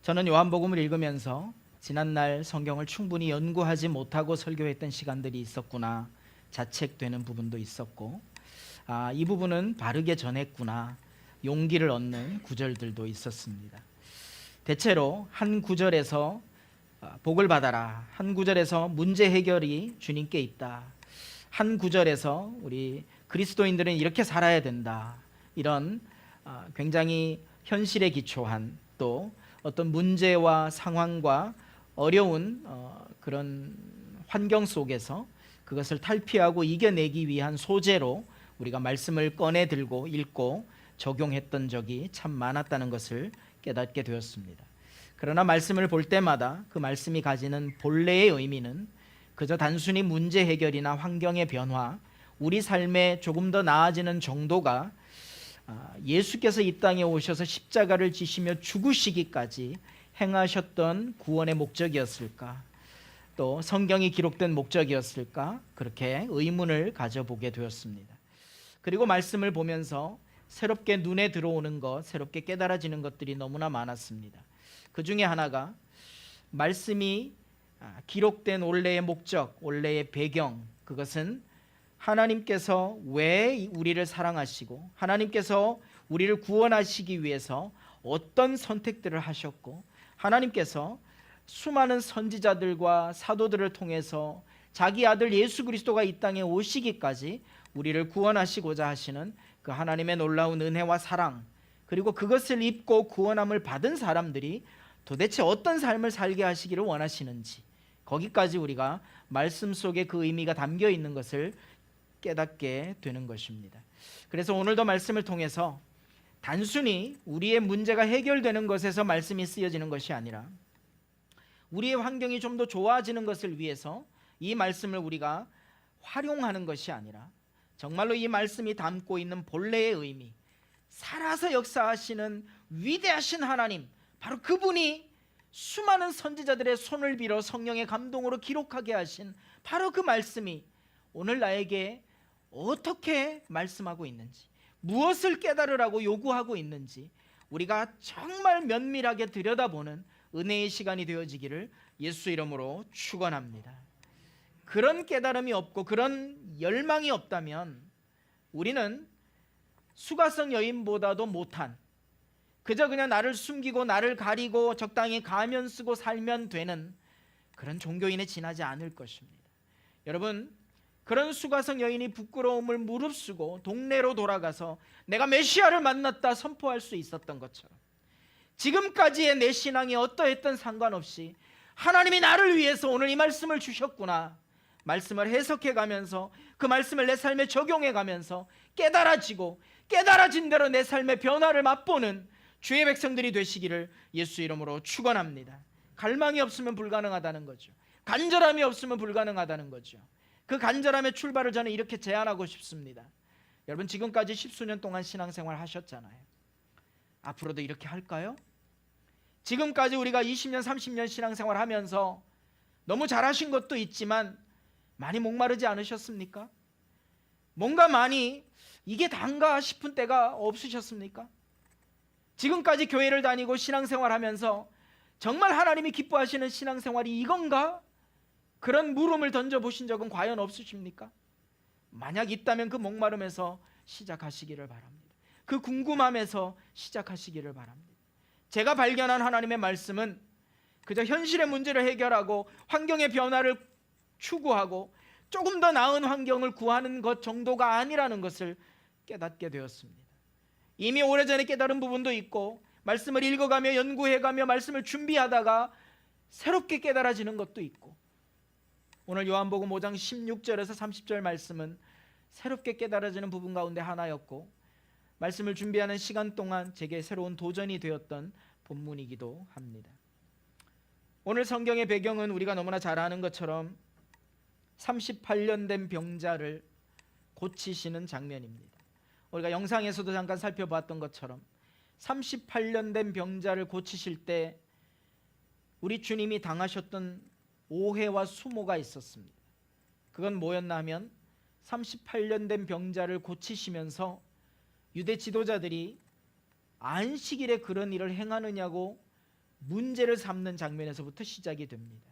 저는 요한복음을 읽으면서 지난날 성경을 충분히 연구하지 못하고 설교했던 시간들이 있었구나 자책되는 부분도 있었고, 이 부분은 바르게 전했구나 용기를 얻는 구절들도 있었습니다. 대체로 한 구절에서 복을 받아라, 한 구절에서 문제 해결이 주님께 있다, 한 구절에서 우리 그리스도인들은 이렇게 살아야 된다, 이런 굉장히 현실에 기초한, 또 어떤 문제와 상황과 어려운 그런 환경 속에서 그것을 탈피하고 이겨내기 위한 소재로 우리가 말씀을 꺼내 들고 읽고 적용했던 적이 참 많았다는 것을 깨닫게 되었습니다. 그러나 말씀을 볼 때마다 그 말씀이 가지는 본래의 의미는 그저 단순히 문제 해결이나 환경의 변화, 우리 삶에 조금 더 나아지는 정도가 예수께서 이 땅에 오셔서 십자가를 지시며 죽으시기까지 행하셨던 구원의 목적이었을까, 또 성경이 기록된 목적이었을까, 그렇게 의문을 가져보게 되었습니다. 그리고 말씀을 보면서 새롭게 눈에 들어오는 것, 새롭게 깨달아지는 것들이 너무나 많았습니다. 그 중에 하나가 말씀이 기록된 원래의 목적, 원래의 배경, 그것은 하나님께서 왜 우리를 사랑하시고 하나님께서 우리를 구원하시기 위해서 어떤 선택들을 하셨고, 하나님께서 수많은 선지자들과 사도들을 통해서 자기 아들 예수 그리스도가 이 땅에 오시기까지 우리를 구원하시고자 하시는 그 하나님의 놀라운 은혜와 사랑, 그리고 그것을 입고 구원함을 받은 사람들이 도대체 어떤 삶을 살게 하시기를 원하시는지, 거기까지 우리가 말씀 속에 그 의미가 담겨 있는 것을 깨닫게 되는 것입니다. 그래서 오늘도 말씀을 통해서 단순히 우리의 문제가 해결되는 것에서 말씀이 쓰여지는 것이 아니라 우리의 환경이 좀 더 좋아지는 것을 위해서 이 말씀을 우리가 활용하는 것이 아니라 정말로 이 말씀이 담고 있는 본래의 의미, 살아서 역사하시는 위대하신 하나님, 바로 그분이 수많은 선지자들의 손을 빌어 성령의 감동으로 기록하게 하신 바로 그 말씀이 오늘 나에게 어떻게 말씀하고 있는지, 무엇을 깨달으라고 요구하고 있는지 우리가 정말 면밀하게 들여다보는 은혜의 시간이 되어지기를 예수 이름으로 축원합니다. 그런 깨달음이 없고 그런 열망이 없다면 우리는 수가성 여인보다도 못한, 그저 그냥 나를 숨기고 나를 가리고 적당히 가면 쓰고 살면 되는 그런 종교인에 지나지 않을 것입니다. 여러분, 그런 수가성 여인이 부끄러움을 무릅쓰고 동네로 돌아가서 내가 메시아를 만났다 선포할 수 있었던 것처럼, 지금까지의 내 신앙이 어떠했던 상관없이 하나님이 나를 위해서 오늘 이 말씀을 주셨구나, 말씀을 해석해 가면서 그 말씀을 내 삶에 적용해 가면서 깨달아지고 깨달아진 대로 내 삶의 변화를 맛보는 주의 백성들이 되시기를 예수 이름으로 축원합니다. 갈망이 없으면 불가능하다는 거죠. 간절함이 없으면 불가능하다는 거죠. 그 간절함의 출발을 저는 이렇게 제안하고 싶습니다. 여러분, 지금까지 십수년 동안 신앙생활 하셨잖아요. 앞으로도 이렇게 할까요? 지금까지 우리가 20년 30년 신앙생활 하면서 너무 잘하신 것도 있지만 많이 목마르지 않으셨습니까? 뭔가 많이 이게 단가 싶은 때가 없으셨습니까? 지금까지 교회를 다니고 신앙생활 하면서 정말 하나님이 기뻐하시는 신앙생활이 이건가? 그런 물음을 던져보신 적은 과연 없으십니까? 만약 있다면 그 목마름에서 시작하시기를 바랍니다. 그 궁금함에서 시작하시기를 바랍니다. 제가 발견한 하나님의 말씀은 그저 현실의 문제를 해결하고 환경의 변화를 추구하고 조금 더 나은 환경을 구하는 것 정도가 아니라는 것을 깨닫게 되었습니다. 이미 오래전에 깨달은 부분도 있고 말씀을 읽어가며 연구해가며 말씀을 준비하다가 새롭게 깨달아지는 것도 있고, 오늘 요한복음 5장 16절에서 30절 말씀은 새롭게 깨달아지는 부분 가운데 하나였고, 말씀을 준비하는 시간 동안 제게 새로운 도전이 되었던 본문이기도 합니다. 오늘 성경의 배경은 우리가 너무나 잘 아는 것처럼 38년 된 병자를 고치시는 장면입니다. 우리가 영상에서도 잠깐 살펴봤던 것처럼 38년 된 병자를 고치실 때 우리 주님이 당하셨던 오해와 수모가 있었습니다. 그건 뭐였나 하면 38년 된 병자를 고치시면서 유대 지도자들이 안식일에 그런 일을 행하느냐고 문제를 삼는 장면에서부터 시작이 됩니다.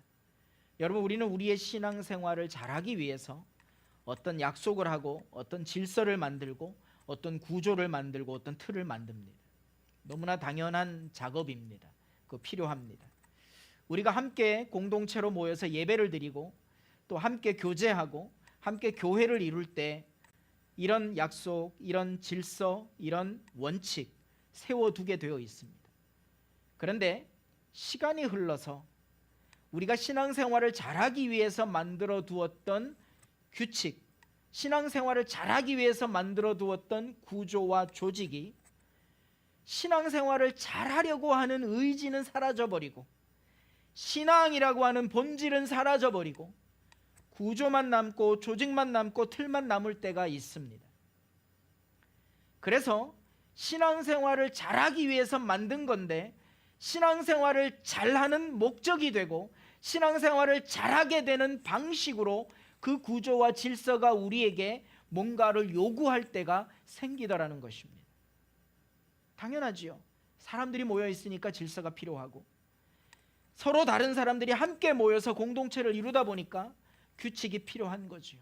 여러분, 우리는 우리의 신앙생활을 잘하기 위해서 어떤 약속을 하고 어떤 질서를 만들고 어떤 구조를 만들고 어떤 틀을 만듭니다. 너무나 당연한 작업입니다. 그거 필요합니다. 우리가 함께 공동체로 모여서 예배를 드리고 또 함께 교제하고 함께 교회를 이룰 때 이런 약속, 이런 질서, 이런 원칙 세워두게 되어 있습니다. 그런데 시간이 흘러서 우리가 신앙생활을 잘하기 위해서 만들어 두었던 규칙, 신앙생활을 잘하기 위해서 만들어 두었던 구조와 조직이 신앙생활을 잘하려고 하는 의지는 사라져버리고 신앙이라고 하는 본질은 사라져버리고 구조만 남고 조직만 남고 틀만 남을 때가 있습니다. 그래서 신앙생활을 잘하기 위해서 만든 건데 신앙생활을 잘하는 목적이 되고 신앙생활을 잘하게 되는 방식으로 그 구조와 질서가 우리에게 뭔가를 요구할 때가 생기더라는 것입니다. 당연하지요. 사람들이 모여 있으니까 질서가 필요하고 서로 다른 사람들이 함께 모여서 공동체를 이루다 보니까 규칙이 필요한 거지요.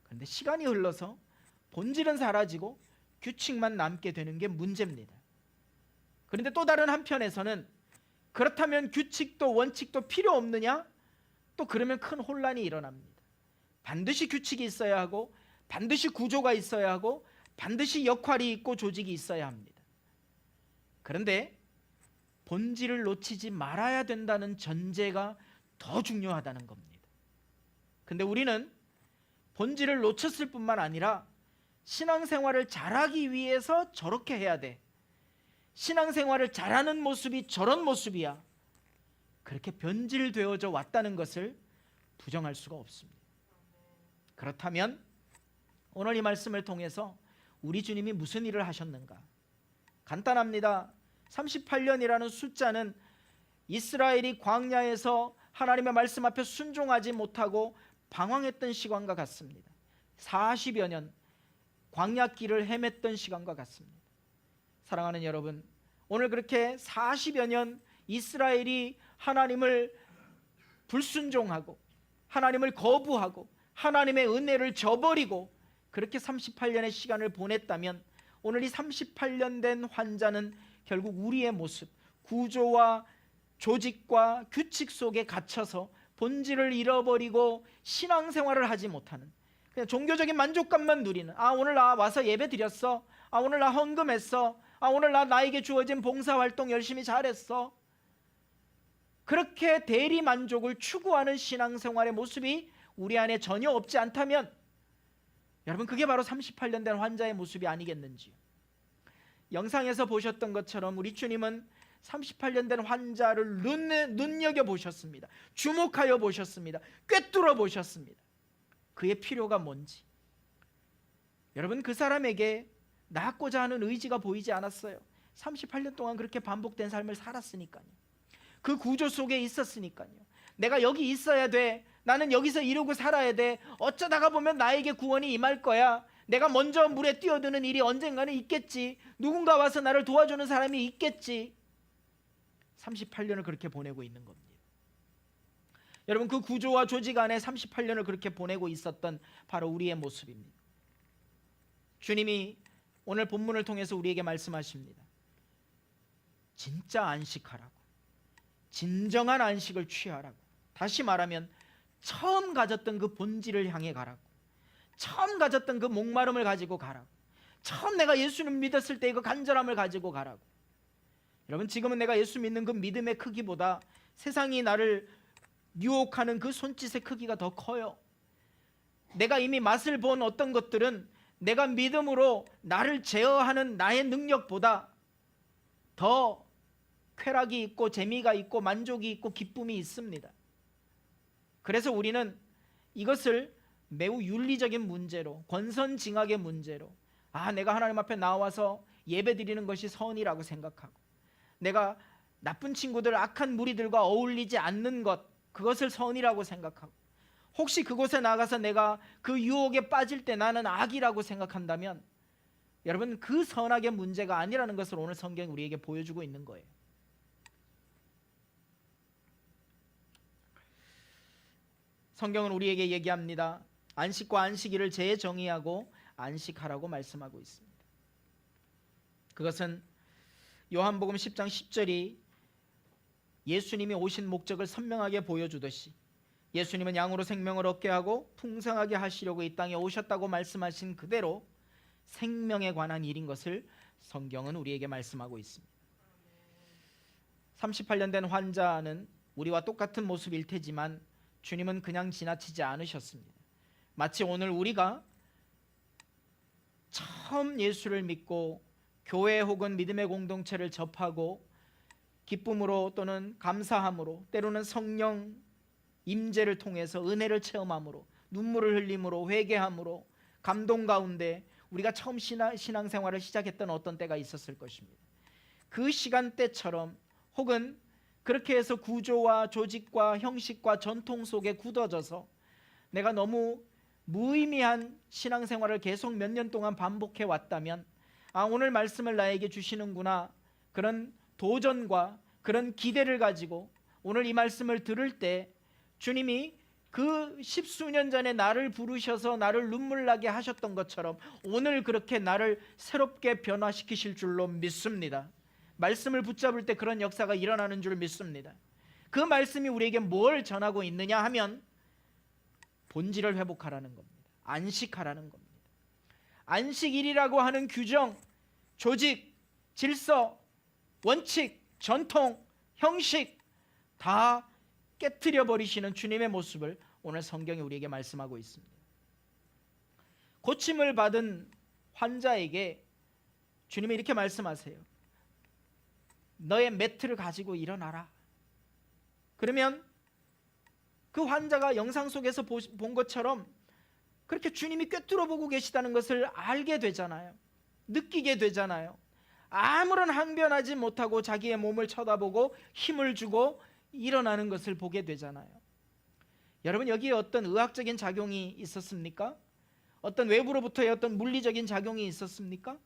그런데 시간이 흘러서 본질은 사라지고 규칙만 남게 되는 게 문제입니다. 그런데 또 다른 한편에서는 그렇다면 규칙도 원칙도 필요 없느냐? 또 그러면 큰 혼란이 일어납니다. 반드시 규칙이 있어야 하고 반드시 구조가 있어야 하고 반드시 역할이 있고 조직이 있어야 합니다. 그런데 본질을 놓치지 말아야 된다는 전제가 더 중요하다는 겁니다. 근데 우리는 본질을 놓쳤을 뿐만 아니라 신앙생활을 잘하기 위해서 저렇게 해야 돼. 신앙생활을 잘하는 모습이 저런 모습이야. 그렇게 변질되어져 왔다는 것을 부정할 수가 없습니다. 그렇다면 오늘 이 말씀을 통해서 우리 주님이 무슨 일을 하셨는가? 간단합니다. 38년이라는 숫자는 이스라엘이 광야에서 하나님의 말씀 앞에 순종하지 못하고 방황했던 시간과 같습니다. 40여 년 광야길을 헤맸던 시간과 같습니다. 사랑하는 여러분, 오늘 그렇게 40여 년 이스라엘이 하나님을 불순종하고 하나님을 거부하고 하나님의 은혜를 저버리고 그렇게 38년의 시간을 보냈다면 오늘 이 38년 된 환자는 결국 우리의 모습, 구조와 조직과 규칙 속에 갇혀서 본질을 잃어버리고 신앙생활을 하지 못하는 그냥 종교적인 만족감만 누리는 오늘 나 와서 예배 드렸어. 오늘 나 헌금했어. 오늘 나에게 주어진 봉사활동 열심히 잘했어. 그렇게 대리 만족을 추구하는 신앙생활의 모습이 우리 안에 전혀 없지 않다면 여러분 그게 바로 38년 된 환자의 모습이 아니겠는지요. 영상에서 보셨던 것처럼 우리 주님은 38년 된 환자를 눈여겨보셨습니다. 주목하여 보셨습니다. 꿰뚫어 보셨습니다. 그의 필요가 뭔지. 여러분 그 사람에게 낫고자 하는 의지가 보이지 않았어요. 38년 동안 그렇게 반복된 삶을 살았으니까요. 그 구조 속에 있었으니까요. 내가 여기 있어야 돼. 나는 여기서 이러고 살아야 돼. 어쩌다가 보면 나에게 구원이 임할 거야. 내가 먼저 물에 뛰어드는 일이 언젠가는 있겠지. 누군가 와서 나를 도와주는 사람이 있겠지. 38년을 그렇게 보내고 있는 겁니다. 여러분 그 구조와 조직 안에 38년을 그렇게 보내고 있었던 바로 우리의 모습입니다. 주님이 오늘 본문을 통해서 우리에게 말씀하십니다. 진짜 안식하라고. 진정한 안식을 취하라고. 다시 말하면 처음 가졌던 그 본질을 향해 가라고. 처음 가졌던 그 목마름을 가지고 가라고. 처음 내가 예수를 믿었을 때 그 간절함을 가지고 가라고. 여러분 지금은 내가 예수 믿는 그 믿음의 크기보다 세상이 나를 유혹하는 그 손짓의 크기가 더 커요. 내가 이미 맛을 본 어떤 것들은 내가 믿음으로 나를 제어하는 나의 능력보다 더 쾌락이 있고 재미가 있고 만족이 있고 기쁨이 있습니다. 그래서 우리는 이것을 매우 윤리적인 문제로, 권선징악의 문제로 내가 하나님 앞에 나와서 예배 드리는 것이 선이라고 생각하고 내가 나쁜 친구들, 악한 무리들과 어울리지 않는 것, 그것을 선이라고 생각하고 혹시 그곳에 나가서 내가 그 유혹에 빠질 때 나는 악이라고 생각한다면 여러분 그 선악의 문제가 아니라는 것을 오늘 성경이 우리에게 보여주고 있는 거예요. 성경은 우리에게 얘기합니다. 안식과 안식일을 재정의하고 안식하라고 말씀하고 있습니다. 그것은 요한복음 10장 10절이 예수님이 오신 목적을 선명하게 보여주듯이 예수님은 양으로 생명을 얻게 하고 풍성하게 하시려고 이 땅에 오셨다고 말씀하신 그대로 생명에 관한 일인 것을 성경은 우리에게 말씀하고 있습니다. 38년 된 환자는 우리와 똑같은 모습일 테지만 주님은 그냥 지나치지 않으셨습니다. 마치 오늘 우리가 처음 예수를 믿고 교회 혹은 믿음의 공동체를 접하고 기쁨으로 또는 감사함으로 때로는 성령 임재를 통해서 은혜를 체험함으로 눈물을 흘림으로 회개함으로 감동 가운데 우리가 처음 신앙생활을 시작했던 어떤 때가 있었을 것입니다. 그 시간대처럼 혹은 그렇게 해서 구조와 조직과 형식과 전통 속에 굳어져서 내가 너무 무의미한 신앙생활을 계속 몇 년 동안 반복해 왔다면 오늘 말씀을 나에게 주시는구나, 그런 도전과 그런 기대를 가지고 오늘 이 말씀을 들을 때 주님이 그 십수년 전에 나를 부르셔서 나를 눈물 나게 하셨던 것처럼 오늘 그렇게 나를 새롭게 변화시키실 줄로 믿습니다. 말씀을 붙잡을 때 그런 역사가 일어나는 줄 믿습니다. 그 말씀이 우리에게 뭘 전하고 있느냐 하면 본질을 회복하라는 겁니다. 안식하라는 겁니다. 안식일이라고 하는 규정, 조직, 질서, 원칙, 전통, 형식 다 깨트려 버리시는 주님의 모습을 오늘 성경이 우리에게 말씀하고 있습니다. 고침을 받은 환자에게 주님이 이렇게 말씀하세요. 너의 매트를 가지고 일어나라. 그러면 그 환자가 영상 속에서 본 것처럼 그렇게 주님이 꿰뚫어 보고 계시다는 것을 알게 되잖아요. 느끼게 되잖아요. 아무런 항변하지 못하고 자기의 몸을 쳐다보고 힘을 주고 일어나는 것을 보게 되잖아요. 여러분, 여기에 어떤 의학적인 작용이 있었습니까? 어떤 외부로부터의 어떤 물리적인 작용이 있었습니까?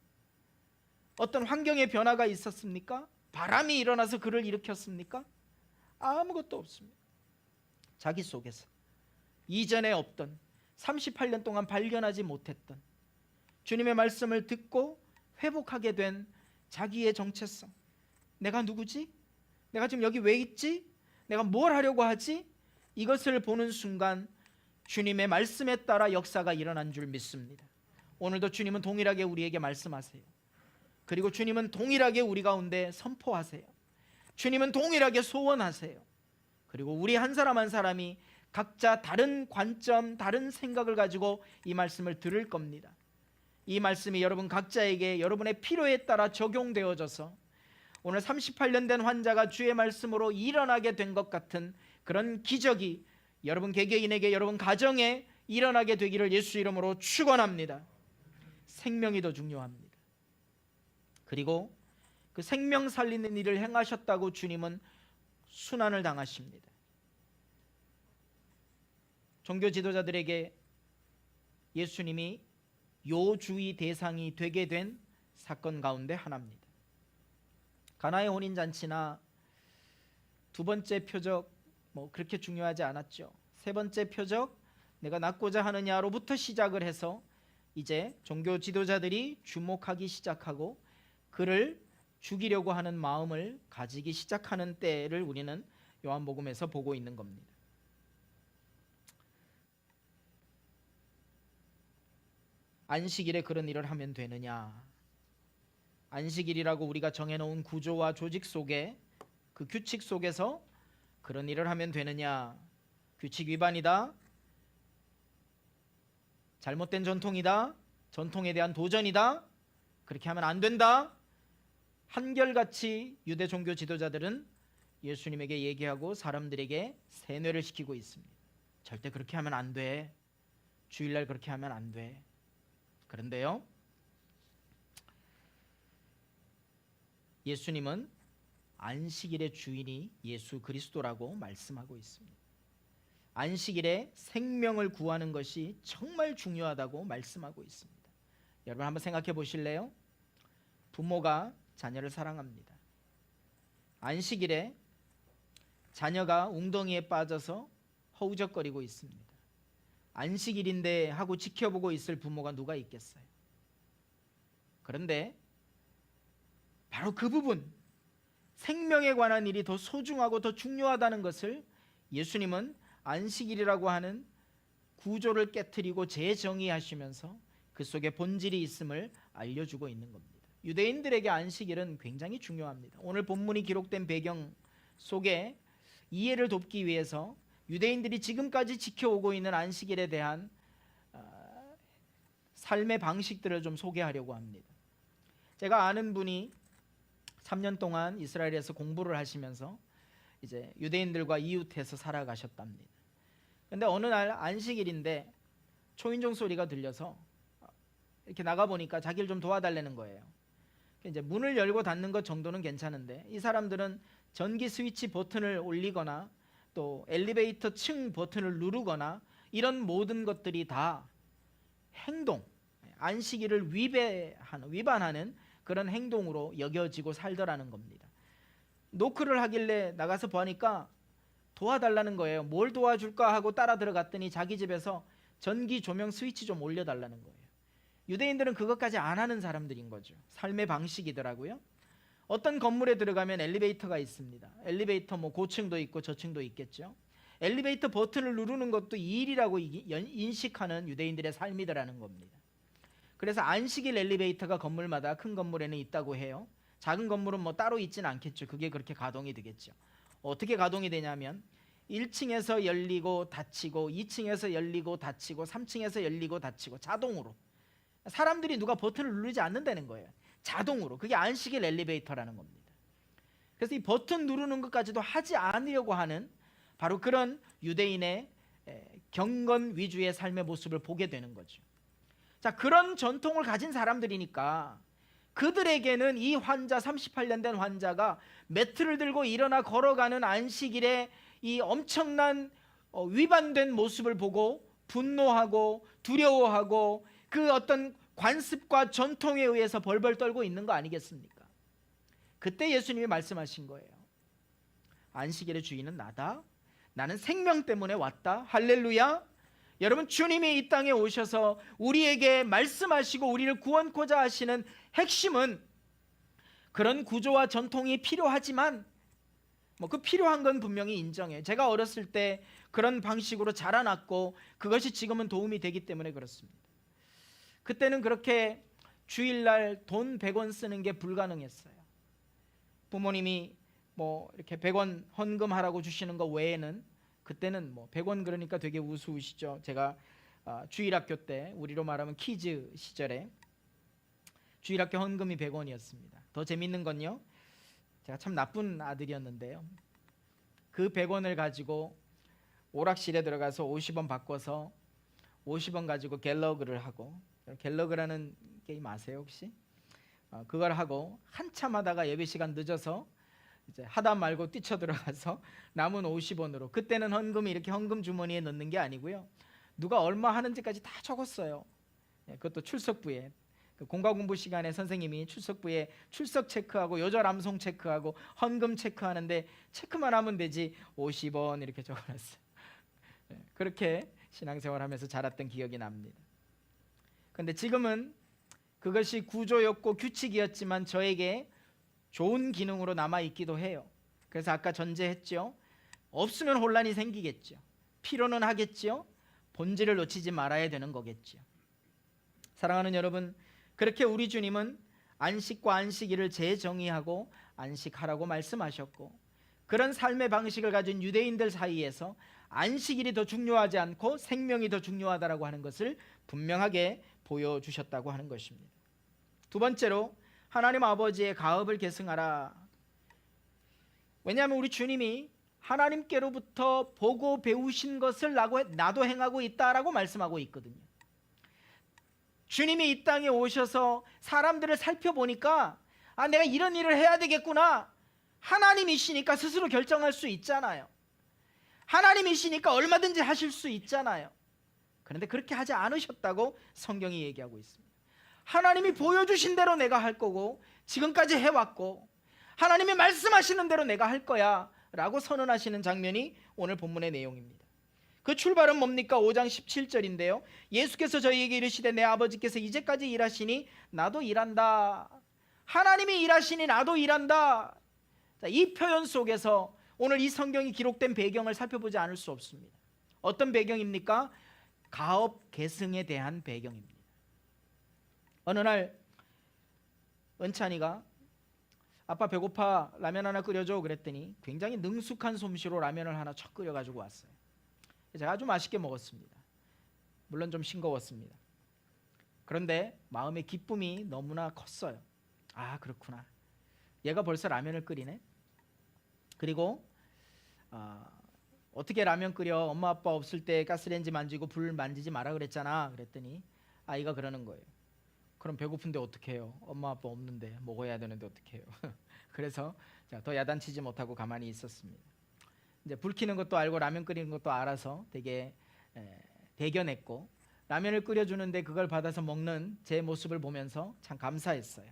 어떤 환경의 변화가 있었습니까? 바람이 일어나서 그를 일으켰습니까? 아무것도 없습니다. 자기 속에서 이전에 없던 38년 동안 발견하지 못했던 주님의 말씀을 듣고 회복하게 된 자기의 정체성, 내가 누구지? 내가 지금 여기 왜 있지? 내가 뭘 하려고 하지? 이것을 보는 순간 주님의 말씀에 따라 역사가 일어난 줄 믿습니다. 오늘도 주님은 동일하게 우리에게 말씀하세요. 그리고 주님은 동일하게 우리 가운데 선포하세요. 주님은 동일하게 소원하세요. 그리고 우리 한 사람 한 사람이 각자 다른 관점, 다른 생각을 가지고 이 말씀을 들을 겁니다. 이 말씀이 여러분 각자에게 여러분의 필요에 따라 적용되어져서 오늘 38년 된 환자가 주의 말씀으로 일어나게 된 것 같은 그런 기적이 여러분 개개인에게, 여러분 가정에 일어나게 되기를 예수 이름으로 축원합니다. 생명이 더 중요합니다. 그리고 그 생명 살리는 일을 행하셨다고 주님은 순환을 당하십니다. 종교 지도자들에게 예수님이 요주의 대상이 되게 된 사건 가운데 하나입니다. 가나의 혼인잔치나 두 번째 표적 그렇게 중요하지 않았죠. 세 번째 표적, 내가 낳고자 하느냐로부터 시작을 해서 이제 종교 지도자들이 주목하기 시작하고 그를 죽이려고 하는 마음을 가지기 시작하는 때를 우리는 요한복음에서 보고 있는 겁니다. 안식일에 그런 일을 하면 되느냐? 안식일이라고 우리가 정해놓은 구조와 조직 속에, 그 규칙 속에서 그런 일을 하면 되느냐? 규칙 위반이다, 잘못된 전통이다, 전통에 대한 도전이다, 그렇게 하면 안 된다. 한결같이 유대 종교 지도자들은 예수님에게 얘기하고 사람들에게 세뇌를 시키고 있습니다. 절대 그렇게 하면 안 돼. 주일날 그렇게 하면 안 돼. 그런데요, 예수님은 안식일의 주인이 예수 그리스도라고 말씀하고 있습니다. 안식일에 생명을 구하는 것이 정말 중요하다고 말씀하고 있습니다. 여러분 한번 생각해 보실래요? 부모가 자녀를 사랑합니다. 안식일에 자녀가 웅덩이에 빠져서 허우적거리고 있습니다. 안식일인데 하고 지켜보고 있을 부모가 누가 있겠어요? 그런데 바로 그 부분, 생명에 관한 일이 더 소중하고 더 중요하다는 것을 예수님은 안식일이라고 하는 구조를 깨트리고 재정의하시면서 그 속에 본질이 있음을 알려주고 있는 겁니다. 유대인들에게 안식일은 굉장히 중요합니다. 오늘 본문이 기록된 배경 속에 이해를 돕기 위해서 유대인들이 지금까지 지켜오고 있는 안식일에 대한 삶의 방식들을 좀 소개하려고 합니다. 제가 아는 분이 3년 동안 이스라엘에서 공부를 하시면서 이제 유대인들과 이웃해서 살아가셨답니다. 근데 어느 날 안식일인데 초인종 소리가 들려서 이렇게 나가보니까 자기를 좀 도와달라는 거예요. 이제 문을 열고 닫는 것 정도는 괜찮은데 이 사람들은 전기 스위치 버튼을 올리거나 또 엘리베이터 층 버튼을 누르거나 이런 모든 것들이 다 행동, 안식일을 위반하는 그런 행동으로 여겨지고 살더라는 겁니다. 노크를 하길래 나가서 보니까 도와달라는 거예요. 뭘 도와줄까 하고 따라 들어갔더니 자기 집에서 전기 조명 스위치 좀 올려달라는 거예요. 유대인들은 그것까지 안 하는 사람들인 거죠. 삶의 방식이더라고요. 어떤 건물에 들어가면 엘리베이터가 있습니다. 엘리베이터 뭐 고층도 있고 저층도 있겠죠. 엘리베이터 버튼을 누르는 것도 일이라고 인식하는 유대인들의 삶이더라는 겁니다. 그래서 안식일 엘리베이터가 건물마다 큰 건물에는 있다고 해요. 작은 건물은 뭐 따로 있지는 않겠죠. 그게 그렇게 가동이 되겠죠. 어떻게 가동이 되냐면 1층에서 열리고 닫히고 2층에서 열리고 닫히고 3층에서 열리고 닫히고 자동으로. 사람들이 누가 버튼을 누르지 않는다는 거예요. 자동으로. 그게 안식일 엘리베이터라는 겁니다. 그래서 이 버튼 누르는 것까지도 하지 않으려고 하는 바로 그런 유대인의 경건 위주의 삶의 모습을 보게 되는 거죠. 자, 그런 전통을 가진 사람들이니까 그들에게는 이 환자, 38년 된 환자가 매트를 들고 일어나 걸어가는 안식일에 이 엄청난 위반된 모습을 보고 분노하고 두려워하고 그 어떤 관습과 전통에 의해서 벌벌 떨고 있는 거 아니겠습니까? 그때 예수님이 말씀하신 거예요. 안식일의 주인은 나다. 나는 생명 때문에 왔다. 할렐루야. 여러분, 주님이 이 땅에 오셔서 우리에게 말씀하시고 우리를 구원코자 하시는 핵심은 그런 구조와 전통이 필요하지만 그 필요한 건 분명히 인정해요. 제가 어렸을 때 그런 방식으로 자라났고 그것이 지금은 도움이 되기 때문에 그렇습니다. 그때는 그렇게 주일날 돈 100원 쓰는 게 불가능했어요. 부모님이 이렇게 100원 헌금하라고 주시는 거 외에는 그때는 100원 그러니까 되게 우스우시죠. 제가 주일학교 때 우리로 말하면 키즈 시절에 주일학교 헌금이 100원이었습니다. 더 재밌는 건요. 제가 참 나쁜 아들이었는데요. 그 100원을 가지고 오락실에 들어가서 50원 바꿔서 50원 가지고 갤러그를 하고, 갤러그라는 게임 아세요 혹시? 그걸 하고 한참 하다가 예배 시간 늦어서 이제 하다 말고 뛰쳐들어가서 남은 50원으로, 그때는 헌금이 이렇게 헌금 주머니에 넣는 게 아니고요, 누가 얼마 하는지까지 다 적었어요. 그것도 출석부에, 공과 공부 시간에 선생님이 출석부에 출석 체크하고 요절 암송 체크하고 헌금 체크하는데 체크만 하면 되지 50원 이렇게 적어놨어요. 그렇게 신앙생활하면서 자랐던 기억이 납니다. 그런데 지금은 그것이 구조였고 규칙이었지만 저에게 좋은 기능으로 남아있기도 해요. 그래서 아까 전제했죠. 없으면 혼란이 생기겠죠. 필요는 하겠죠. 본질을 놓치지 말아야 되는 거겠죠. 사랑하는 여러분, 그렇게 우리 주님은 안식과 안식일을 재정의하고 안식하라고 말씀하셨고, 그런 삶의 방식을 가진 유대인들 사이에서 안식일이 더 중요하지 않고 생명이 더 중요하다라고 하는 것을 분명하게 보여주셨다고 하는 것입니다. 두 번째로, 하나님 아버지의 가업을 계승하라. 왜냐하면 우리 주님이 하나님께로부터 보고 배우신 것을 나도 행하고 있다라고 말씀하고 있거든요. 주님이 이 땅에 오셔서 사람들을 살펴보니까 내가 이런 일을 해야 되겠구나. 하나님이시니까 스스로 결정할 수 있잖아요. 하나님이시니까 얼마든지 하실 수 있잖아요. 그런데 그렇게 하지 않으셨다고 성경이 얘기하고 있습니다. 하나님이 보여주신 대로 내가 할 거고 지금까지 해왔고 하나님이 말씀하시는 대로 내가 할 거야 라고 선언하시는 장면이 오늘 본문의 내용입니다. 그 출발은 뭡니까? 5장 17절인데요. 예수께서 저희에게 이르시되 내 아버지께서 이제까지 일하시니 나도 일한다. 하나님이 일하시니 나도 일한다. 자, 이 표현 속에서 오늘 이 성경이 기록된 배경을 살펴보지 않을 수 없습니다. 어떤 배경입니까? 가업 계승에 대한 배경입니다. 어느 날 은찬이가 아빠 배고파 라면 하나 끓여줘 그랬더니 굉장히 능숙한 솜씨로 라면을 하나 척 끓여가지고 왔어요. 제가 아주 맛있게 먹었습니다. 물론 좀 싱거웠습니다. 그런데 마음의 기쁨이 너무나 컸어요. 아, 그렇구나. 얘가 벌써 라면을 끓이네. 그리고 어떻게 라면 끓여? 엄마 아빠 없을 때 가스레인지 만지고 불 만지지 마라 그랬잖아. 그랬더니 아이가 그러는 거예요. 그럼 배고픈데 어떻게 해요? 엄마 아빠 없는데 먹어야 되는데 어떻게 해요? 그래서 더 야단치지 못하고 가만히 있었습니다. 이제 불 켜는 것도 알고 라면 끓이는 것도 알아서 되게 대견했고, 라면을 끓여주는데 그걸 받아서 먹는 제 모습을 보면서 참 감사했어요.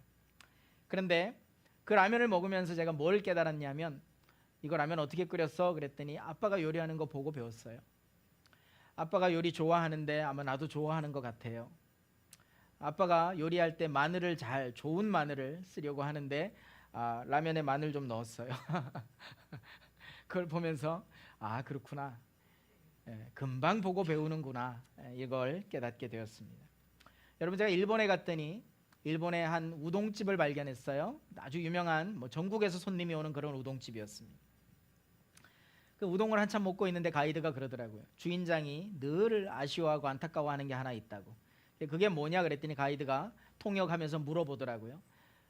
그런데 그 라면을 먹으면서 제가 뭘 깨달았냐면, 이거 라면 어떻게 끓였어? 그랬더니 아빠가 요리하는 거 보고 배웠어요. 아빠가 요리 좋아하는데 아마 나도 좋아하는 것 같아요. 아빠가 요리할 때 마늘을 좋은 마늘을 쓰려고 하는데 라면에 마늘 좀 넣었어요. 그걸 보면서 아, 그렇구나. 금방 보고 배우는구나. 이걸 깨닫게 되었습니다. 여러분, 제가 일본에 갔더니 일본의 한 우동집을 발견했어요. 아주 유명한 전국에서 손님이 오는 그런 우동집이었습니다. 그 우동을 한참 먹고 있는데 가이드가 그러더라고요. 주인장이 늘 아쉬워하고 안타까워하는 게 하나 있다고. 그게 뭐냐 그랬더니 가이드가 통역하면서 물어보더라고요.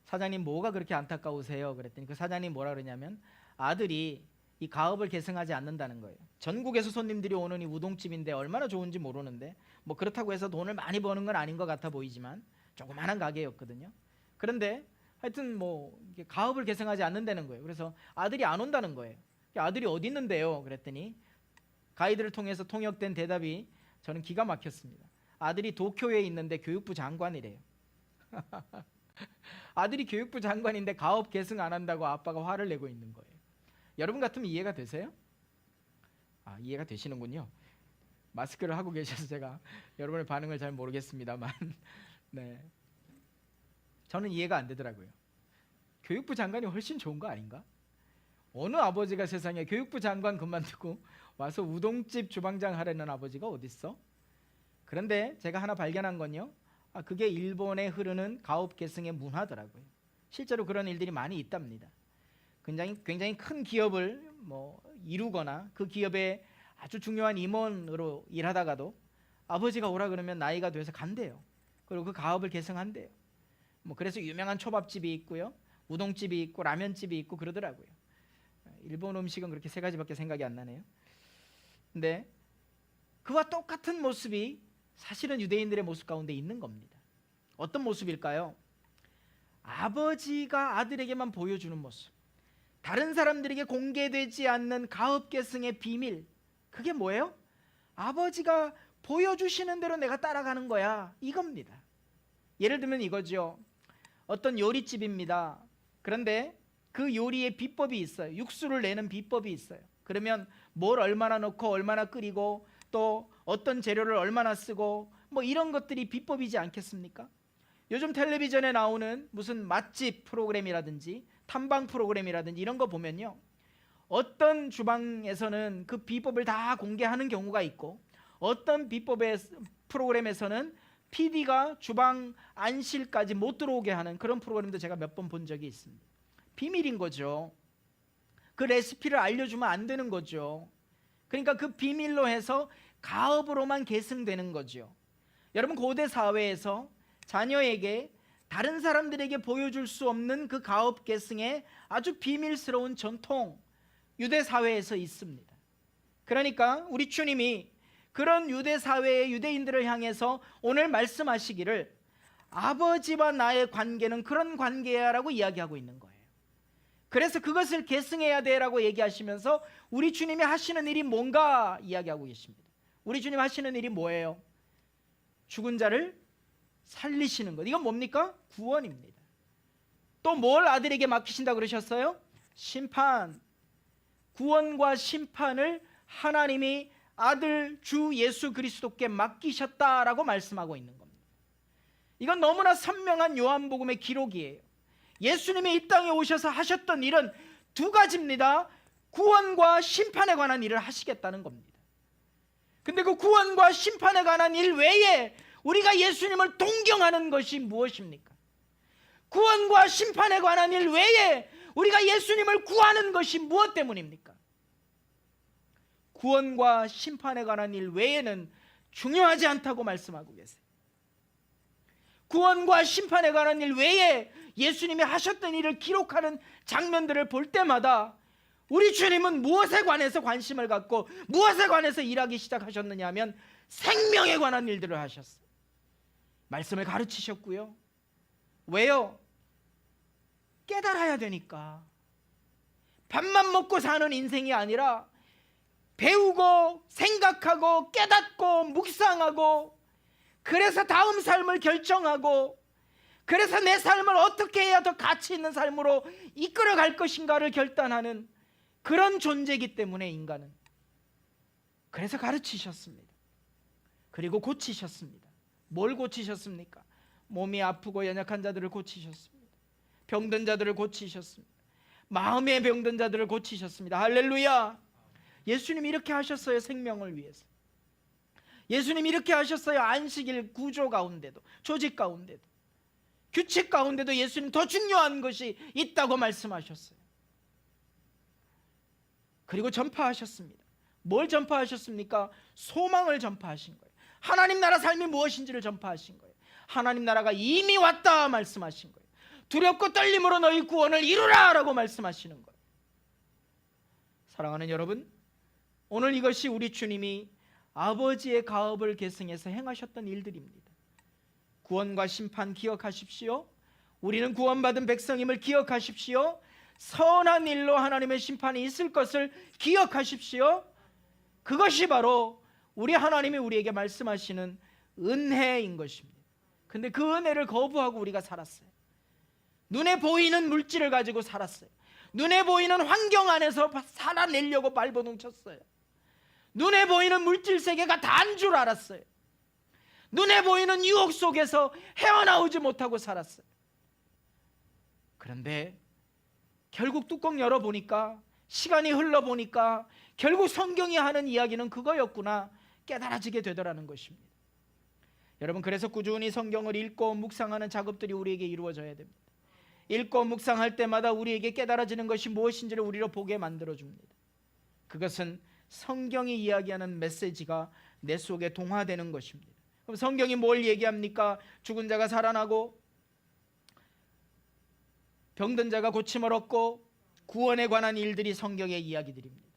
사장님, 뭐가 그렇게 안타까우세요? 그랬더니 그 사장님 뭐라 그러냐면, 아들이 이 가업을 계승하지 않는다는 거예요. 전국에서 손님들이 오는 이 우동집인데 얼마나 좋은지 모르는데, 그렇다고 해서 돈을 많이 버는 건 아닌 것 같아 보이지만 조그마한 가게였거든요. 그런데 하여튼 이게 가업을 계승하지 않는다는 거예요. 그래서 아들이 안 온다는 거예요. 아들이 어디 있는데요? 그랬더니 가이드를 통해서 통역된 대답이 저는 기가 막혔습니다. 아들이 도쿄에 있는데 교육부 장관이래요. 아들이 교육부 장관인데 가업 계승 안 한다고 아빠가 화를 내고 있는 거예요. 여러분 같으면 이해가 되세요? 이해가 되시는군요. 마스크를 하고 계셔서 제가 여러분의 반응을 잘 모르겠습니다만 네, 저는 이해가 안 되더라고요. 교육부 장관이 훨씬 좋은 거 아닌가? 어느 아버지가 세상에 교육부 장관 그만두고 와서 우동집 주방장 하려는 아버지가 어딨어? 그런데 제가 하나 발견한 건요, 그게 일본에 흐르는 가업 계승의 문화더라고요. 실제로 그런 일들이 많이 있답니다. 굉장히 큰 기업을 이루거나 그 기업의 아주 중요한 임원으로 일하다가도 아버지가 오라 그러면 나이가 돼서 간대요. 그리고 그 가업을 계승한대요. 그래서 유명한 초밥집이 있고요, 우동집이 있고 라면집이 있고 그러더라고요. 일본 음식은 그렇게 세 가지밖에 생각이 안 나네요. 근데 그와 똑같은 모습이 사실은 유대인들의 모습 가운데 있는 겁니다. 어떤 모습일까요? 아버지가 아들에게만 보여주는 모습, 다른 사람들에게 공개되지 않는 가업 계승의 비밀, 그게 뭐예요? 아버지가 보여주시는 대로 내가 따라가는 거야, 이겁니다. 예를 들면 이거죠. 어떤 요리집입니다. 그런데 그 요리의 비법이 있어요. 육수를 내는 비법이 있어요. 그러면 뭘 얼마나 넣고 얼마나 끓이고 또 어떤 재료를 얼마나 쓰고 이런 것들이 비법이지 않겠습니까? 요즘 텔레비전에 나오는 무슨 맛집 프로그램이라든지 탐방 프로그램이라든지 이런 거 보면요, 어떤 주방에서는 그 비법을 다 공개하는 경우가 있고, 어떤 비법의 프로그램에서는 PD가 주방 안실까지 못 들어오게 하는 그런 프로그램도 제가 몇 번 본 적이 있습니다. 비밀인 거죠. 그 레시피를 알려주면 안 되는 거죠. 그러니까 그 비밀로 해서 가업으로만 계승되는 거죠. 여러분, 고대 사회에서 자녀에게 다른 사람들에게 보여줄 수 없는 그 가업 계승의 아주 비밀스러운 전통, 유대 사회에서 있습니다. 그러니까 우리 주님이 그런 유대 사회의 유대인들을 향해서 오늘 말씀하시기를 아버지와 나의 관계는 그런 관계야 라고 이야기하고 있는 거예요. 그래서 그것을 계승해야 돼 라고 얘기하시면서 우리 주님이 하시는 일이 뭔가 이야기하고 계십니다. 우리 주님 하시는 일이 뭐예요? 죽은 자를 살리시는 것. 이건 뭡니까? 구원입니다. 또 뭘 아들에게 맡기신다고 그러셨어요? 심판. 구원과 심판을 하나님이 아들 주 예수 그리스도께 맡기셨다라고 말씀하고 있는 겁니다. 이건 너무나 선명한 요한복음의 기록이에요. 예수님이 이 땅에 오셔서 하셨던 일은 두 가지입니다. 구원과 심판에 관한 일을 하시겠다는 겁니다. 근데 그 구원과 심판에 관한 일 외에 우리가 예수님을 동경하는 것이 무엇입니까? 구원과 심판에 관한 일 외에 우리가 예수님을 구하는 것이 무엇 때문입니까? 구원과 심판에 관한 일 외에는 중요하지 않다고 말씀하고 계세요. 구원과 심판에 관한 일 외에 예수님이 하셨던 일을 기록하는 장면들을 볼 때마다 우리 주님은 무엇에 관해서 관심을 갖고 무엇에 관해서 일하기 시작하셨느냐 하면 생명에 관한 일들을 하셨어요. 말씀을 가르치셨고요. 왜요? 깨달아야 되니까. 밥만 먹고 사는 인생이 아니라 배우고 생각하고 깨닫고 묵상하고, 그래서 다음 삶을 결정하고, 그래서 내 삶을 어떻게 해야 더 가치 있는 삶으로 이끌어갈 것인가를 결단하는 그런 존재이기 때문에 인간은. 그래서 가르치셨습니다. 그리고 고치셨습니다. 뭘 고치셨습니까? 몸이 아프고 연약한 자들을 고치셨습니다. 병든 자들을 고치셨습니다. 마음의 병든 자들을 고치셨습니다. 할렐루야. 예수님이 이렇게 하셨어요. 생명을 위해서. 예수님이 이렇게 하셨어요. 안식일 구조 가운데도, 조직 가운데도, 규칙 가운데도 예수님 더 중요한 것이 있다고 말씀하셨어요. 그리고 전파하셨습니다. 뭘 전파하셨습니까? 소망을 전파하신 거예요. 하나님 나라 삶이 무엇인지를 전파하신 거예요. 하나님 나라가 이미 왔다 말씀하신 거예요. 두렵고 떨림으로 너희 구원을 이루라 라고 말씀하시는 거예요. 사랑하는 여러분, 오늘 이것이 우리 주님이 아버지의 가업을 계승해서 행하셨던 일들입니다. 구원과 심판 기억하십시오. 우리는 구원받은 백성임을 기억하십시오. 선한 일로 하나님의 심판이 있을 것을 기억하십시오. 그것이 바로 우리 하나님이 우리에게 말씀하시는 은혜인 것입니다. 근데 그 은혜를 거부하고 우리가 살았어요. 눈에 보이는 물질을 가지고 살았어요. 눈에 보이는 환경 안에서 살아내려고 발버둥 쳤어요. 눈에 보이는 물질 세계가 다인 줄 알았어요. 눈에 보이는 유혹 속에서 헤어나오지 못하고 살았어요. 그런데 결국 뚜껑 열어보니까, 시간이 흘러보니까 결국 성경이 하는 이야기는 그거였구나 깨달아지게 되더라는 것입니다. 여러분, 그래서 꾸준히 성경을 읽고 묵상하는 작업들이 우리에게 이루어져야 됩니다. 읽고 묵상할 때마다 우리에게 깨달아지는 것이 무엇인지를 우리로 보게 만들어줍니다. 그것은 성경이 이야기하는 메시지가 내 속에 동화되는 것입니다. 그럼 성경이 뭘 얘기합니까? 죽은 자가 살아나고, 병든 자가 고침을 얻고, 구원에 관한 일들이 성경의 이야기들입니다.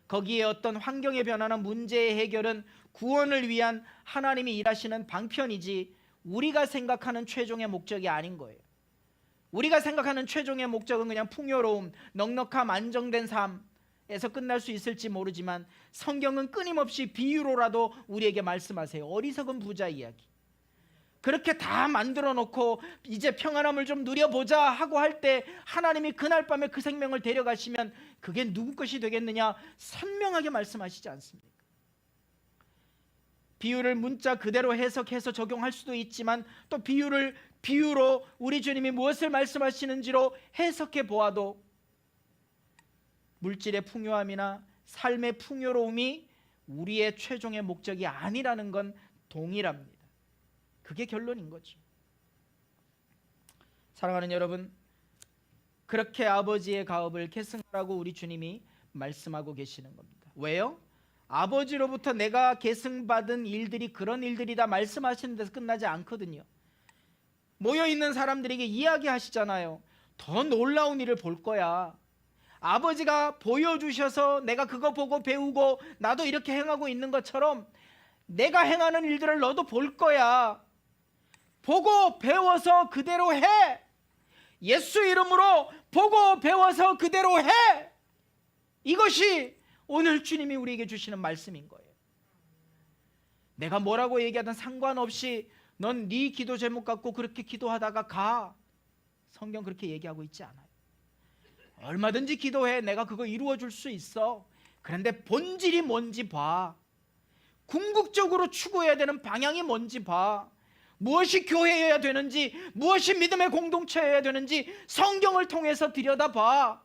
거기에 어떤 환경의 변화나 문제의 해결은 구원을 위한 하나님이 일하시는 방편이지 우리가 생각하는 최종의 목적이 아닌 거예요. 우리가 생각하는 최종의 목적은 그냥 풍요로움, 넉넉함, 안정된 삶에서 끝날 수 있을지 모르지만 성경은 끊임없이 비유로라도 우리에게 말씀하세요. 어리석은 부자 이야기. 그렇게 다 만들어 놓고 이제 평안함을 좀 누려보자 하고 할 때 하나님이 그날 밤에 그 생명을 데려가시면 그게 누구 것이 되겠느냐? 선명하게 말씀하시지 않습니까? 비유를 문자 그대로 해석해서 적용할 수도 있지만 또 비유로 우리 주님이 무엇을 말씀하시는지로 해석해 보아도 물질의 풍요함이나 삶의 풍요로움이 우리의 최종의 목적이 아니라는 건 동일합니다. 그게 결론인 거죠. 사랑하는 여러분, 그렇게 아버지의 가업을 계승하라고 우리 주님이 말씀하고 계시는 겁니다. 왜요? 아버지로부터 내가 계승받은 일들이 그런 일들이다 말씀하시는 데서 끝나지 않거든요. 모여있는 사람들에게 이야기하시잖아요. 더 놀라운 일을 볼 거야. 아버지가 보여주셔서 내가 그거 보고 배우고 나도 이렇게 행하고 있는 것처럼 내가 행하는 일들을 너도 볼 거야. 보고 배워서 그대로 해. 예수 이름으로 보고 배워서 그대로 해. 이것이 오늘 주님이 우리에게 주시는 말씀인 거예요. 내가 뭐라고 얘기하든 상관없이 넌 네 기도 제목 갖고 그렇게 기도하다가 가. 성경 그렇게 얘기하고 있지 않아요. 얼마든지 기도해. 내가 그거 이루어 줄 수 있어. 그런데 본질이 뭔지 봐. 궁극적으로 추구해야 되는 방향이 뭔지 봐. 무엇이 교회여야 되는지, 무엇이 믿음의 공동체여야 되는지 성경을 통해서 들여다봐.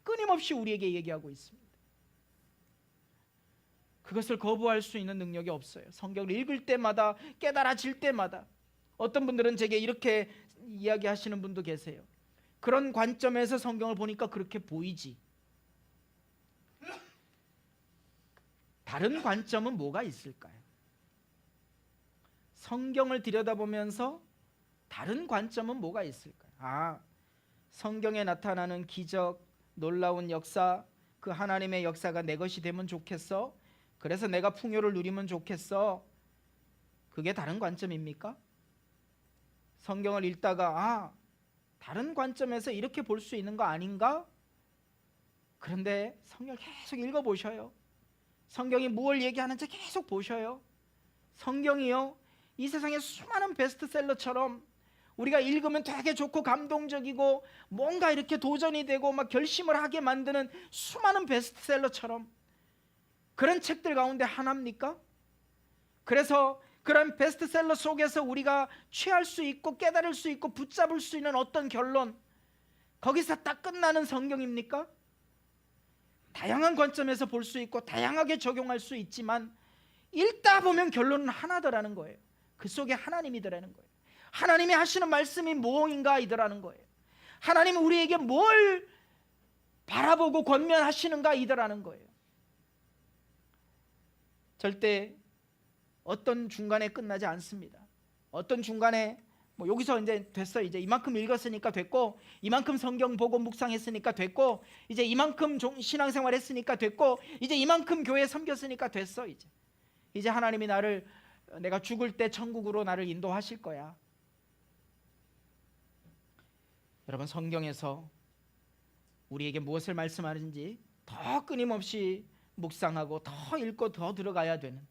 끊임없이 우리에게 얘기하고 있습니다. 그것을 거부할 수 있는 능력이 없어요. 성경을 읽을 때마다, 깨달아질 때마다. 어떤 분들은 제게 이렇게 이야기하시는 분도 계세요. 그런 관점에서 성경을 보니까 그렇게 보이지. 다른 관점은 뭐가 있을까요? 성경을 들여다보면서 다른 관점은 뭐가 있을까요? 성경에 나타나는 기적, 놀라운 역사, 그 하나님의 역사가 내 것이 되면 좋겠어. 그래서 내가 풍요를 누리면 좋겠어. 그게 다른 관점입니까? 성경을 읽다가 다른 관점에서 이렇게 볼 수 있는 거 아닌가? 그런데 성경을 계속 읽어보셔요. 성경이 무엇을 얘기하는지 계속 보셔요. 성경이요, 이 세상의 수많은 베스트셀러처럼 우리가 읽으면 되게 좋고 감동적이고 뭔가 이렇게 도전이 되고 막 결심을 하게 만드는 수많은 베스트셀러처럼 그런 책들 가운데 하나입니까? 그래서 그런 베스트셀러 속에서 우리가 취할 수 있고 깨달을 수 있고 붙잡을 수 있는 어떤 결론, 거기서 딱 끝나는 성경입니까? 다양한 관점에서 볼 수 있고 다양하게 적용할 수 있지만 읽다 보면 결론은 하나더라는 거예요. 그 속에 하나님이더라는 거예요. 하나님이 하시는 말씀이 뭐인가 이더라는 거예요. 하나님은 우리에게 뭘 바라보고 권면하시는가 이더라는 거예요. 절대 어떤 중간에 끝나지 않습니다. 어떤 중간에 여기서 이제 됐어, 이제 이만큼 읽었으니까 됐고, 이만큼 성경 보고 묵상했으니까 됐고, 이제 이만큼 신앙생활 했으니까 됐고, 이제 이만큼 교회 섬겼으니까 됐어. 이제 하나님이 내가 죽을 때 천국으로 나를 인도하실 거야. 여러분, 성경에서 우리에게 무엇을 말씀하는지 더 끊임없이 묵상하고 더 읽고 더 들어가야 되는,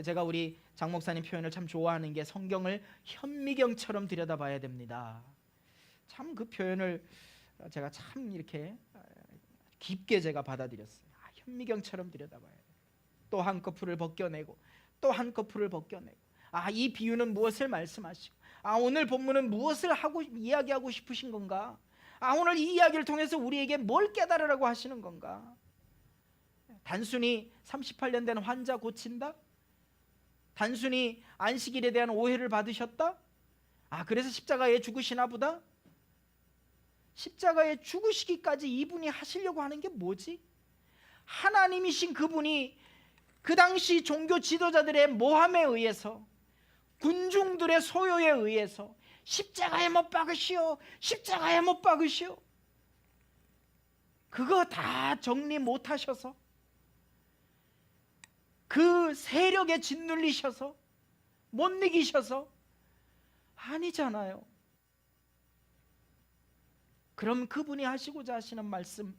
제가 우리 장 목사님 표현을 참 좋아하는 게 성경을 현미경처럼 들여다봐야 됩니다. 참 그 표현을 제가 참 이렇게 깊게 제가 받아들였어요. 현미경처럼 들여다봐야 돼요. 또 한꺼풀을 벗겨내고 또 한꺼풀을 벗겨내고, 이 비유는 무엇을 말씀하시고, 오늘 본문은 무엇을 이야기하고 싶으신 건가? 오늘 이 이야기를 통해서 우리에게 뭘 깨달으라고 하시는 건가? 단순히 38년 된 환자 고친다? 단순히 안식일에 대한 오해를 받으셨다? 그래서 십자가에 죽으시나 보다? 십자가에 죽으시기까지 이분이 하시려고 하는 게 뭐지? 하나님이신 그분이 그 당시 종교 지도자들의 모함에 의해서, 군중들의 소요에 의해서 십자가에 못 박으시오, 십자가에 못 박으시오, 그거 다 정리 못 하셔서, 그 세력에 짓눌리셔서 못 이기셔서? 아니잖아요. 그럼 그분이 하시고자 하시는 말씀,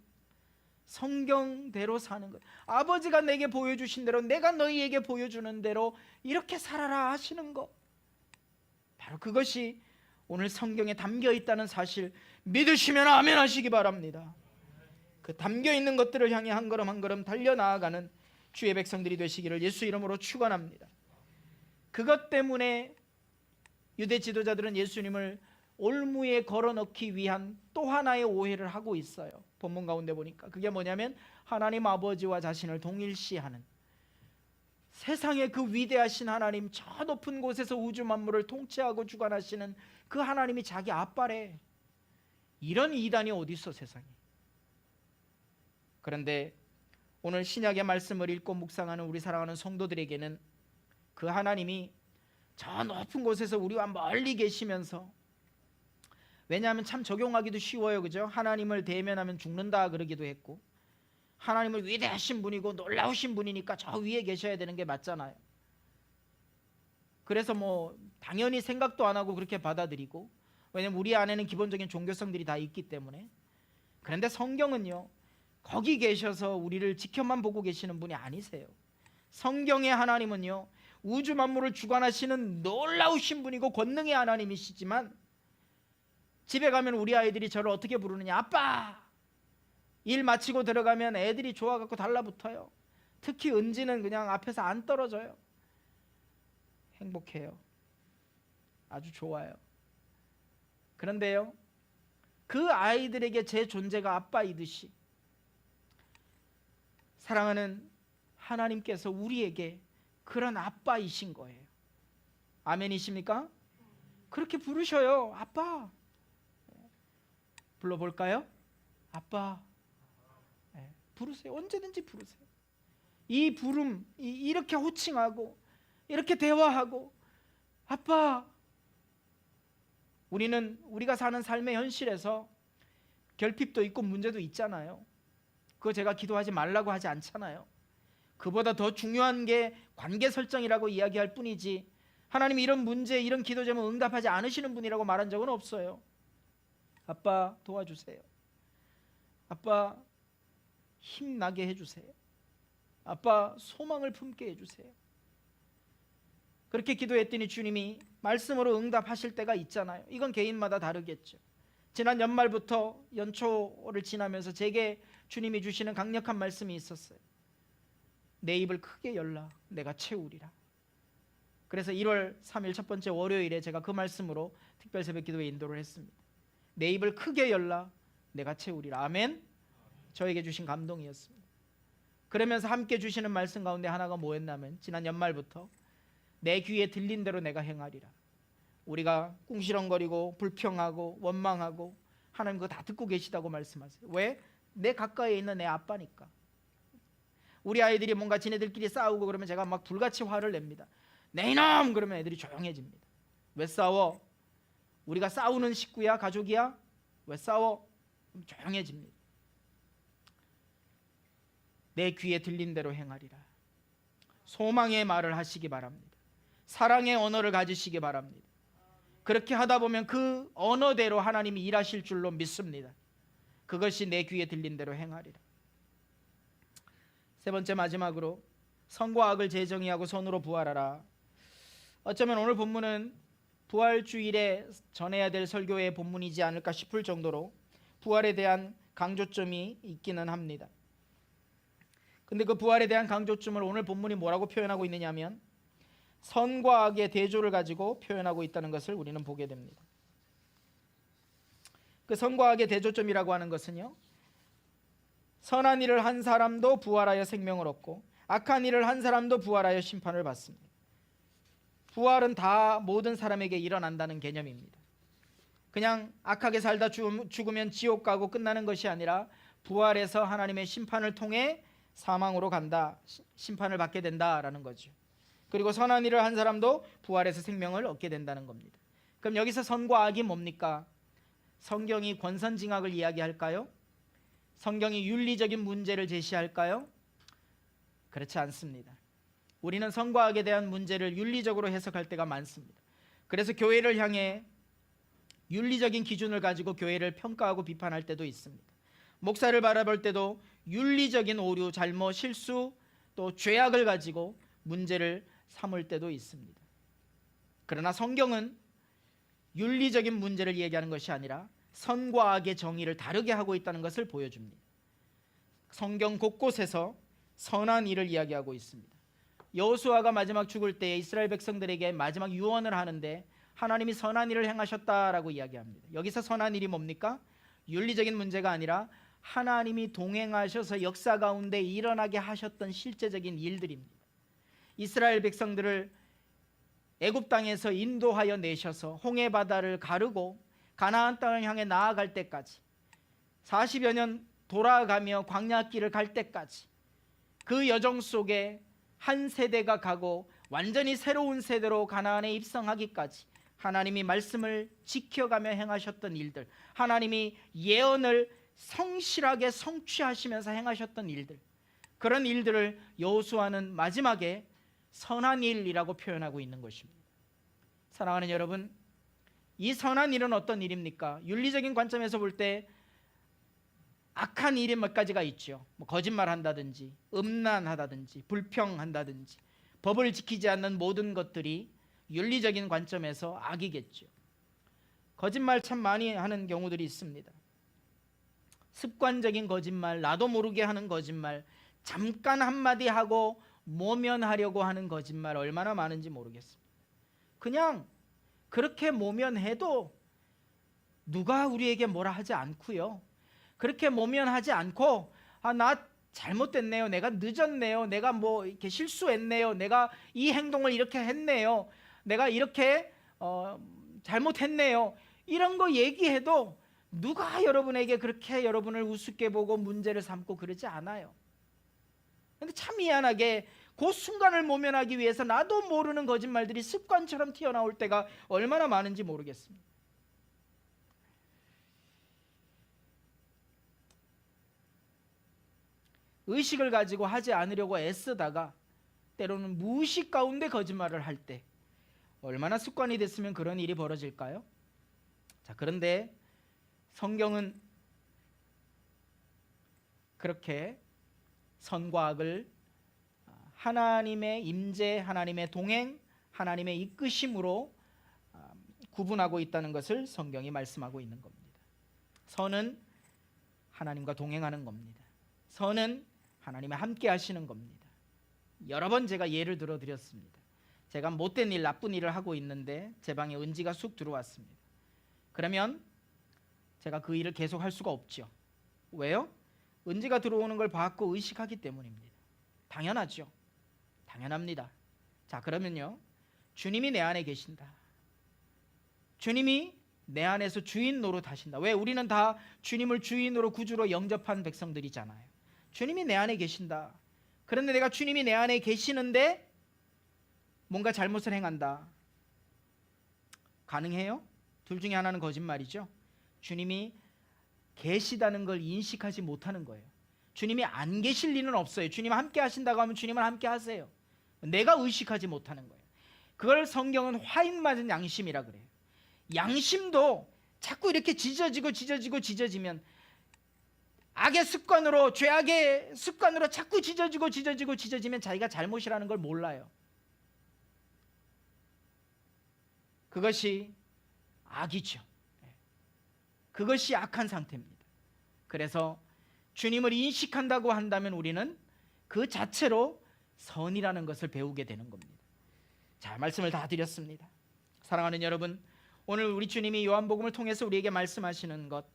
성경대로 사는 것, 아버지가 내게 보여주신 대로, 내가 너희에게 보여주는 대로 이렇게 살아라 하시는 것, 바로 그것이 오늘 성경에 담겨 있다는 사실 믿으시면 아멘 하시기 바랍니다. 그 담겨 있는 것들을 향해 한 걸음 한 걸음 달려나아가는 주의 백성들이 되시기를 예수 이름으로 축원합니다. 그것 때문에 유대 지도자들은 예수님을 올무에 걸어넣기 위한 또 하나의 오해를 하고 있어요. 본문 가운데 보니까 그게 뭐냐면 하나님 아버지와 자신을 동일시하는, 세상의 그 위대하신 하나님, 저 높은 곳에서 우주 만물을 통치하고 주관하시는 그 하나님이 자기 아빠래. 이런 이단이 어디 있어 세상에. 그런데 오늘 신약의 말씀을 읽고 묵상하는 우리 사랑하는 성도들에게는 그 하나님이 저 높은 곳에서 우리와 멀리 계시면서, 왜냐하면 참 적용하기도 쉬워요, 그죠? 하나님을 대면하면 죽는다 그러기도 했고, 하나님을 위대하신 분이고 놀라우신 분이니까 저 위에 계셔야 되는 게 맞잖아요. 그래서 당연히 생각도 안 하고 그렇게 받아들이고, 왜냐면 우리 안에는 기본적인 종교성들이 다 있기 때문에. 그런데 성경은요, 거기 계셔서 우리를 지켜만 보고 계시는 분이 아니세요. 성경의 하나님은요, 우주 만물을 주관하시는 놀라우신 분이고 권능의 하나님이시지만, 집에 가면 우리 아이들이 저를 어떻게 부르느냐? 아빠! 일 마치고 들어가면 애들이 좋아갖고 달라붙어요. 특히 은지는 그냥 앞에서 안 떨어져요. 행복해요. 아주 좋아요. 그런데요, 그 아이들에게 제 존재가 아빠이듯이 사랑하는 하나님께서 우리에게 그런 아빠이신 거예요. 아멘이십니까? 그렇게 부르셔요. 아빠. 불러볼까요? 아빠. 부르세요. 언제든지 부르세요. 이 부름, 이렇게 호칭하고 이렇게 대화하고 아빠. 우리가 사는 삶의 현실에서 결핍도 있고 문제도 있잖아요. 그거 제가 기도하지 말라고 하지 않잖아요. 그보다 더 중요한 게 관계 설정이라고 이야기할 뿐이지, 하나님이 이런 문제, 이런 기도 제목 응답하지 않으시는 분이라고 말한 적은 없어요. 아빠 도와주세요. 아빠 힘나게 해주세요. 아빠 소망을 품게 해주세요. 그렇게 기도했더니 주님이 말씀으로 응답하실 때가 있잖아요. 이건 개인마다 다르겠죠. 지난 연말부터 연초를 지나면서 제게 주님이 주시는 강력한 말씀이 있었어요. 내 입을 크게 열라 내가 채우리라. 그래서 1월 3일 첫 번째 월요일에 제가 그 말씀으로 특별 새벽 기도에 인도를 했습니다. 내 입을 크게 열라 내가 채우리라. 아멘. 저에게 주신 감동이었습니다. 그러면서 함께 주시는 말씀 가운데 하나가 뭐였냐면, 지난 연말부터 내 귀에 들린 대로 내가 행하리라. 우리가 꿍시렁거리고 불평하고 원망하고 하나님 그거 다 듣고 계시다고 말씀하세요. 왜? 내 가까이에 있는 내 아빠니까. 우리 아이들이 뭔가 지네들끼리 싸우고 그러면 제가 막 불같이 화를 냅니다. 내 이놈! 그러면 애들이 조용해집니다. 왜 싸워? 우리가 싸우는 식구야? 가족이야? 왜 싸워? 그럼 조용해집니다. 내 귀에 들린 대로 행하리라. 소망의 말을 하시기 바랍니다. 사랑의 언어를 가지시기 바랍니다. 그렇게 하다 보면 그 언어대로 하나님이 일하실 줄로 믿습니다. 그것이 내 귀에 들린 대로 행하리라. 세 번째, 마지막으로 선과 악을 재정의하고 선으로 부활하라. 어쩌면 오늘 본문은 부활주일에 전해야 될 설교의 본문이지 않을까 싶을 정도로 부활에 대한 강조점이 있기는 합니다. 근데 그 부활에 대한 강조점을 오늘 본문이 뭐라고 표현하고 있느냐 하면 선과 악의 대조를 가지고 표현하고 있다는 것을 우리는 보게 됩니다. 그 선과 악의 대조점이라고 하는 것은요, 선한 일을 한 사람도 부활하여 생명을 얻고 악한 일을 한 사람도 부활하여 심판을 받습니다. 부활은 다 모든 사람에게 일어난다는 개념입니다. 그냥 악하게 살다 죽으면 지옥 가고 끝나는 것이 아니라 부활해서 하나님의 심판을 통해 사망으로 간다, 심판을 받게 된다라는 거죠. 그리고 선한 일을 한 사람도 부활해서 생명을 얻게 된다는 겁니다. 그럼 여기서 선과 악이 뭡니까? 성경이 권선징악을 이야기할까요? 성경이 윤리적인 문제를 제시할까요? 그렇지 않습니다. 우리는 선과 악에 대한 문제를 윤리적으로 해석할 때가 많습니다. 그래서 교회를 향해 윤리적인 기준을 가지고 교회를 평가하고 비판할 때도 있습니다. 목사를 바라볼 때도 윤리적인 오류, 잘못, 실수, 또 죄악을 가지고 문제를 삼을 때도 있습니다. 그러나 성경은 윤리적인 문제를 얘기하는 것이 아니라 선과 악의 정의를 다르게 하고 있다는 것을 보여줍니다. 성경 곳곳에서 선한 일을 이야기하고 있습니다. 여호수아가 마지막 죽을 때 이스라엘 백성들에게 마지막 유언을 하는데 하나님이 선한 일을 행하셨다라고 이야기합니다. 여기서 선한 일이 뭡니까? 윤리적인 문제가 아니라 하나님이 동행하셔서 역사 가운데 일어나게 하셨던 실제적인 일들입니다. 이스라엘 백성들을 애굽 땅에서 인도하여 내셔서 홍해 바다를 가르고 가나안 땅을 향해 나아갈 때까지 40여 년 돌아가며 광야길을 갈 때까지 그 여정 속에 한 세대가 가고 완전히 새로운 세대로 가나안에 입성하기까지 하나님이 말씀을 지켜가며 행하셨던 일들, 하나님이 예언을 성실하게 성취하시면서 행하셨던 일들, 그런 일들을 여호수아는 마지막에 선한 일이라고 표현하고 있는 것입니다. 사랑하는 여러분, 이 선한 일은 어떤 일입니까? 윤리적인 관점에서 볼 때 악한 일이 몇 가지가 있죠. 거짓말한다든지 음란하다든지 불평한다든지 법을 지키지 않는 모든 것들이 윤리적인 관점에서 악이겠죠. 거짓말 참 많이 하는 경우들이 있습니다. 습관적인 거짓말, 나도 모르게 하는 거짓말, 잠깐 한마디 하고 모면하려고 하는 거짓말 얼마나 많은지 모르겠습니다. 그냥 그렇게 모면해도 누가 우리에게 뭐라 하지 않고요. 그렇게 모면하지 않고 나 잘못됐네요. 내가 늦었네요. 내가 뭐 이렇게 실수했네요. 내가 이 행동을 이렇게 했네요. 내가 이렇게 잘못했네요. 이런 거 얘기해도 누가 여러분에게 그렇게 여러분을 우습게 보고 문제를 삼고 그러지 않아요. 근데 참 미안하게 그 순간을 모면하기 위해서 나도 모르는 거짓말들이 습관처럼 튀어나올 때가 얼마나 많은지 모르겠습니다. 의식을 가지고 하지 않으려고 애쓰다가 때로는 무의식 가운데 거짓말을 할 때 얼마나 습관이 됐으면 그런 일이 벌어질까요? 자, 그런데 성경은 그렇게 선과 악을 하나님의 임재, 하나님의 동행, 하나님의 이끄심으로 구분하고 있다는 것을 성경이 말씀하고 있는 겁니다. 선은 하나님과 동행하는 겁니다. 선은 하나님과 함께 하시는 겁니다. 여러 번 제가 예를 들어 드렸습니다. 제가 못된 일, 나쁜 일을 하고 있는데 제 방에 은지가 쑥 들어왔습니다. 그러면 제가 그 일을 계속 할 수가 없죠. 왜요? 은지가 들어오는 걸 봤고 의식하기 때문입니다. 당연하죠. 당연합니다. 자, 그러면요, 주님이 내 안에 계신다. 주님이 내 안에서 주인 노릇하신다. 왜? 우리는 다 주님을 주인으로 구주로 영접한 백성들이잖아요. 주님이 내 안에 계신다. 그런데 내가 주님이 내 안에 계시는데 뭔가 잘못을 행한다. 가능해요? 둘 중에 하나는 거짓말이죠. 주님이 계시다는 걸 인식하지 못하는 거예요. 주님이 안 계실 리는 없어요. 주님 함께 하신다고 하면 주님은 함께 하세요. 내가 의식하지 못하는 거예요. 그걸 성경은 화인 맞은 양심이라 그래요. 양심도 자꾸 이렇게 지져지면 악의 습관으로, 죄악의 습관으로 자꾸 지져지면 자기가 잘못이라는 걸 몰라요. 그것이 악이죠. 그것이 악한 상태입니다. 그래서 주님을 인식한다고 한다면 우리는 그 자체로 선이라는 것을 배우게 되는 겁니다. 자, 말씀을 다 드렸습니다. 사랑하는 여러분, 오늘 우리 주님이 요한복음을 통해서 우리에게 말씀하시는 것,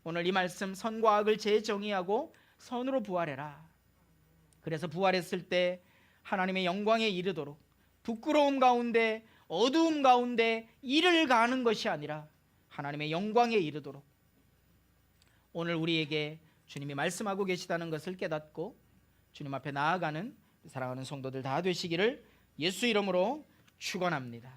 오늘 이 말씀, 선과 악을 재정의하고 선으로 부활해라. 그래서 부활했을 때 하나님의 영광에 이르도록 부끄러움 가운데, 어두움 가운데 일을 가하는 것이 아니라 하나님의 영광에 이르도록 오늘 우리에게 주님이 말씀하고 계시다는 것을 깨닫고 주님 앞에 나아가는 사랑하는 성도들 다 되시기를 예수 이름으로 축원합니다.